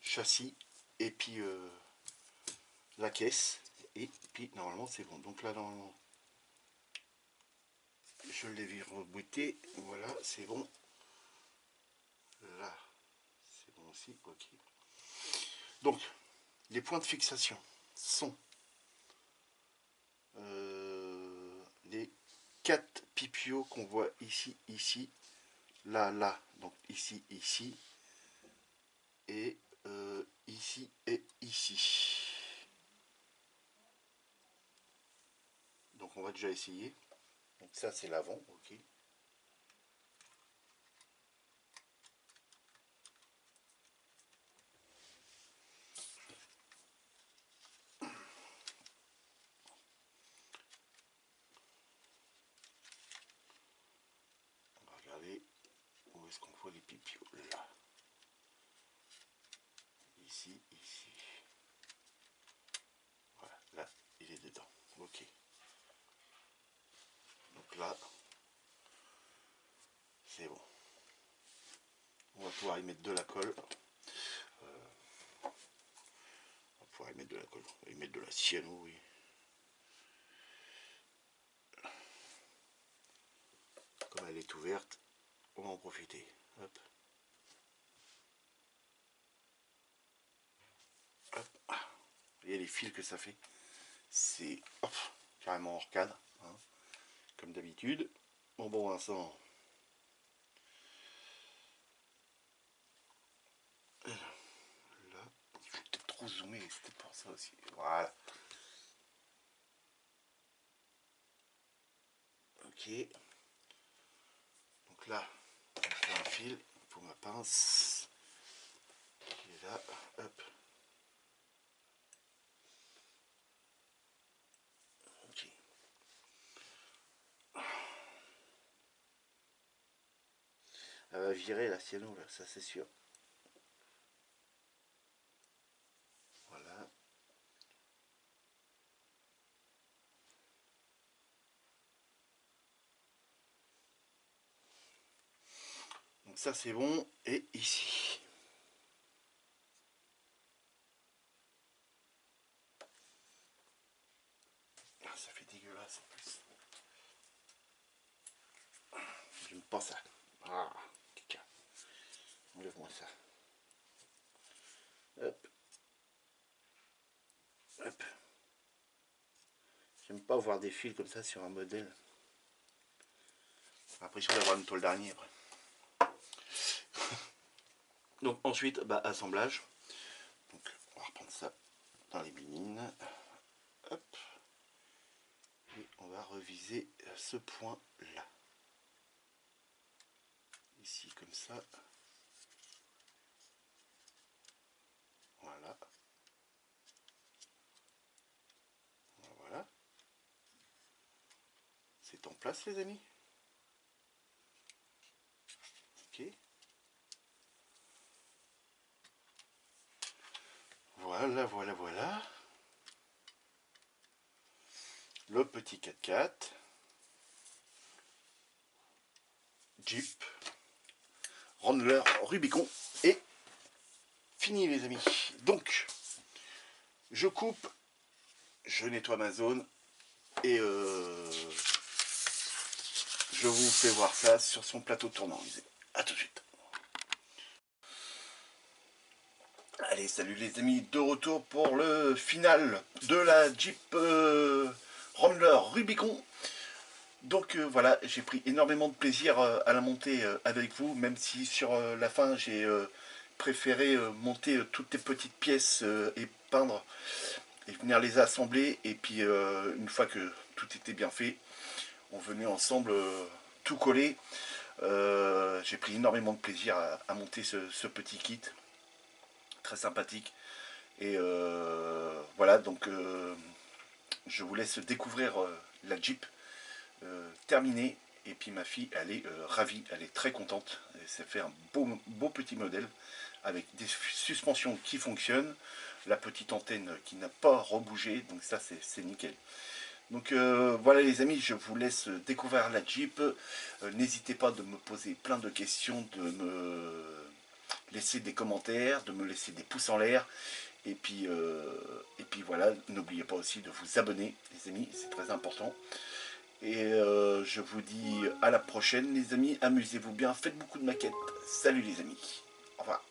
Speaker 1: châssis et puis la caisse. Et puis normalement c'est bon. Donc là normalement je l'ai rebooté. Voilà, c'est bon. Là, c'est bon aussi. Ok. Donc les points de fixation sont les 4 pipiaux qu'on voit ici, ici, là, là, donc ici, ici, et ici et ici. Donc on va déjà essayer. Donc ça c'est l'avant, ok. On va regarder où est-ce qu'on voit les pipiaux. Là. Ici, ici. Voilà, là, il est dedans. Ok. Donc là, c'est bon. On va pouvoir y mettre de la colle. On va pouvoir y mettre de la colle. On va y mettre de la cyano, oui. Comme elle est ouverte, on va en profiter. Hop. Hop. Vous voyez les fils que ça fait. C'est carrément hors cadre. Hein, comme d'habitude. Bon, Vincent. Là, il faut peut-être trop zoomer, c'était pour ça aussi. Voilà. Ok. Donc là, on fait un fil pour ma pince. Et là, hop. Ok. Elle va virer la cyano là, ça c'est sûr. Voilà. Donc ça c'est bon. Et ici. Ah, ça fait dégueulasse en plus. J'aime pas ça. Ah, caca. Enlève-moi ça. Hop. Hop. J'aime pas voir des fils comme ça sur un modèle. J'ai l'impression d'avoir une toile d'araignée après. Donc ensuite, bah, assemblage. Donc on va reprendre ça dans les binines. Hop. Et on va reviser ce point là. Ici comme ça. Voilà. Voilà. C'est en place les amis. Ok. Voilà, voilà, voilà. Le petit 4x4. Jeep. Wrangler Rubicon. Et fini les amis. Donc, je coupe. Je nettoie ma zone. Et je vous fais voir ça sur son plateau tournant. A tout de suite. Allez, salut les amis, de retour pour le final de la Jeep Wrangler Rubicon. Donc voilà, j'ai pris énormément de plaisir à la monter avec vous, même si sur la fin j'ai préféré monter toutes les petites pièces et peindre et venir les assembler, et puis une fois que tout était bien fait, on venait ensemble tout coller. J'ai pris énormément de plaisir à monter ce petit kit, très sympathique. Et voilà, donc je vous laisse découvrir la Jeep terminée. Et puis ma fille, elle est ravie, elle est très contente. Elle s'est fait un beau petit modèle avec des suspensions qui fonctionnent, la petite antenne qui n'a pas rebougé, donc ça c'est nickel. Donc voilà les amis, je vous laisse découvrir la Jeep. N'hésitez pas de me poser plein de questions, de me laisser des commentaires, de me laisser des pouces en l'air. Et puis voilà, n'oubliez pas aussi de vous abonner les amis, c'est très important. Et je vous dis à la prochaine les amis, amusez-vous bien, faites beaucoup de maquettes. Salut les amis, au revoir.